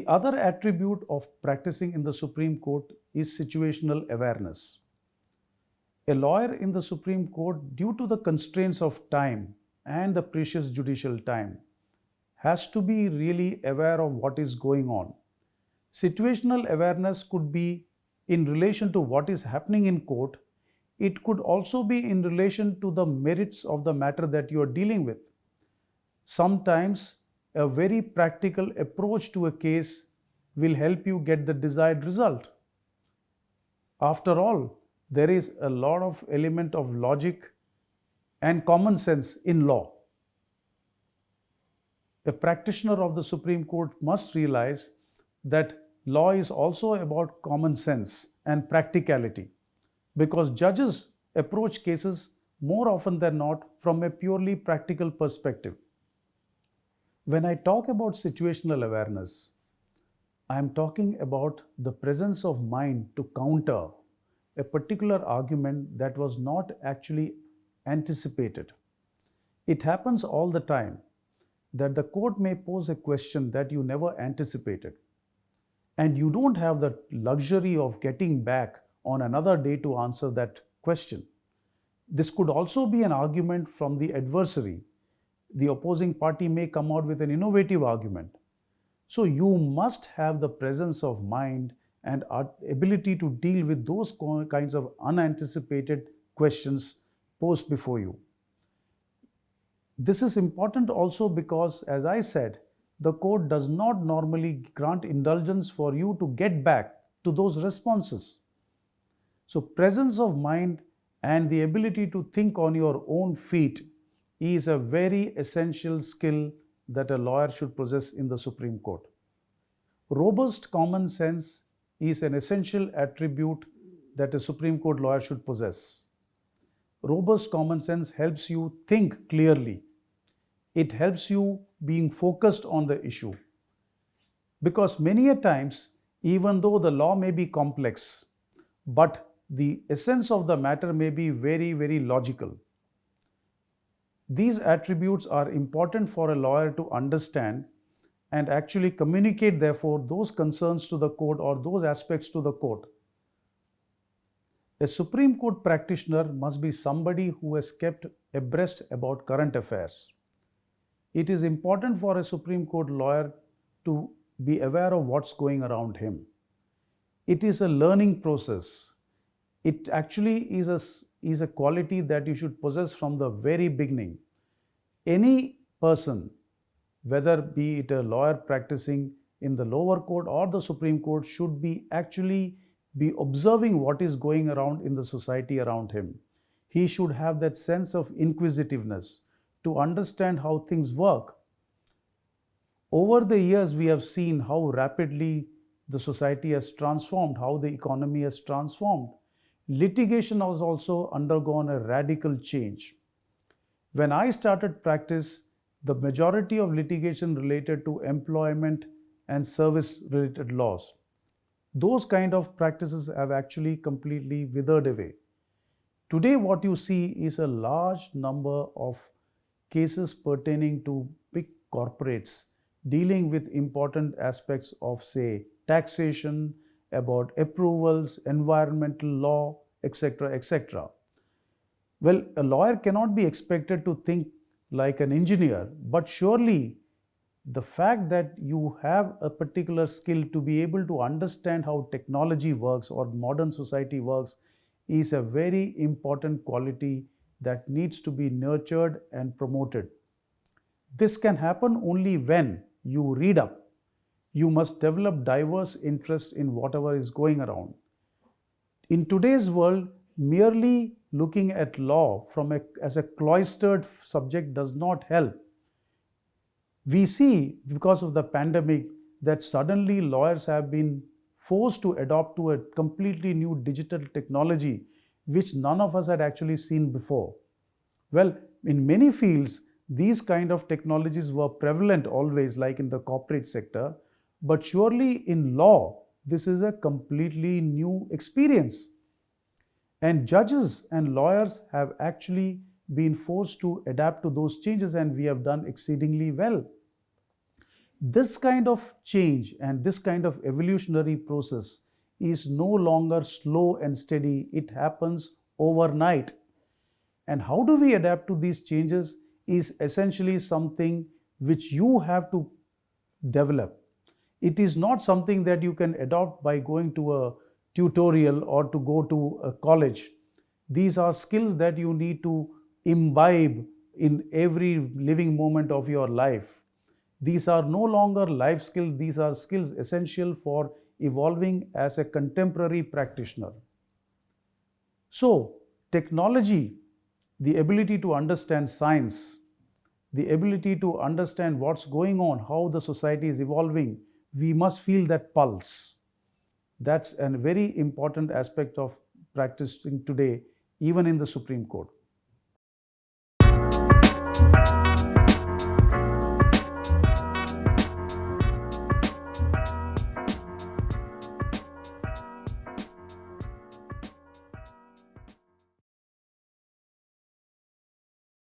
The other attribute of practicing in the Supreme Court is situational awareness. A lawyer in the Supreme Court, due to the constraints of time and the precious judicial time, has to be really aware of what is going on. Situational awareness could be in relation to what is happening in court. It could also be in relation to the merits of the matter that you are dealing with. Sometimes a very practical approach to a case will help you get the desired result. After all, there is a lot of element of logic and common sense in law. A practitioner of the Supreme Court must realize that law is also about common sense and practicality, because judges approach cases more often than not from a purely practical perspective. When I talk about situational awareness, I am talking about the presence of mind to counter a particular argument that was not actually anticipated. It happens all the time that the court may pose a question that you never anticipated, and you don't have the luxury of getting back on another day to answer that question. This could also be an argument from the adversary. The opposing party may come out with an innovative argument. So you must have the presence of mind and ability to deal with those kinds of unanticipated questions posed before you. This is important also because, as I said, the court does not normally grant indulgence for you to get back to those responses. So, presence of mind and the ability to think on your own feet is a very essential skill that a lawyer should possess in the Supreme Court. Robust common sense is an essential attribute that a Supreme Court lawyer should possess. Robust common sense helps you think clearly. It helps you being focused on the issue. Because many a times, even though the law may be complex, but the essence of the matter may be very, very logical. These attributes are important for a lawyer to understand and actually communicate, therefore, those concerns to the court or those aspects to the court. A Supreme Court practitioner must be somebody who has kept abreast about current affairs. It is important for a Supreme Court lawyer to be aware of what's going around him. It is a learning process. It actually is a quality that you should possess from the very beginning. Any person, whether be it a lawyer practicing in the lower court or the Supreme Court, should be actually be observing what is going around in the society around him. He should have that sense of inquisitiveness to understand how things work. Over the years, we have seen how rapidly the society has transformed, how the economy has transformed. Litigation has also undergone a radical change. When I started practice, the majority of litigation related to employment and service related laws. Those kind of practices have actually completely withered away. Today, what you see is a large number of cases pertaining to big corporates dealing with important aspects of, say, taxation, about approvals, environmental law, etc., etc. Well, a lawyer cannot be expected to think like an engineer, but surely the fact that you have a particular skill to be able to understand how technology works or modern society works is a very important quality that needs to be nurtured and promoted. This can happen only when you read up. You must develop diverse interest in whatever is going around. In today's world, merely looking at law as a cloistered subject does not help. We see, because of the pandemic, that suddenly lawyers have been forced to adopt to a completely new digital technology which none of us had actually seen before. Well, in many fields, these kind of technologies were prevalent always, like in the corporate sector, but surely in law, this is a completely new experience. And judges and lawyers have actually been forced to adapt to those changes, and we have done exceedingly well. This kind of change and this kind of evolutionary process is no longer slow and steady, it happens overnight. And how do we adapt to these changes is essentially something which you have to develop. It is not something that you can adopt by going to a tutorial or to go to a college. These are skills that you need to imbibe in every living moment of your life. These are no longer life skills, these are skills essential for evolving as a contemporary practitioner. So, technology, the ability to understand science, the ability to understand what's going on, how the society is evolving, we must feel that pulse. That's a very important aspect of practicing today, even in the Supreme Court.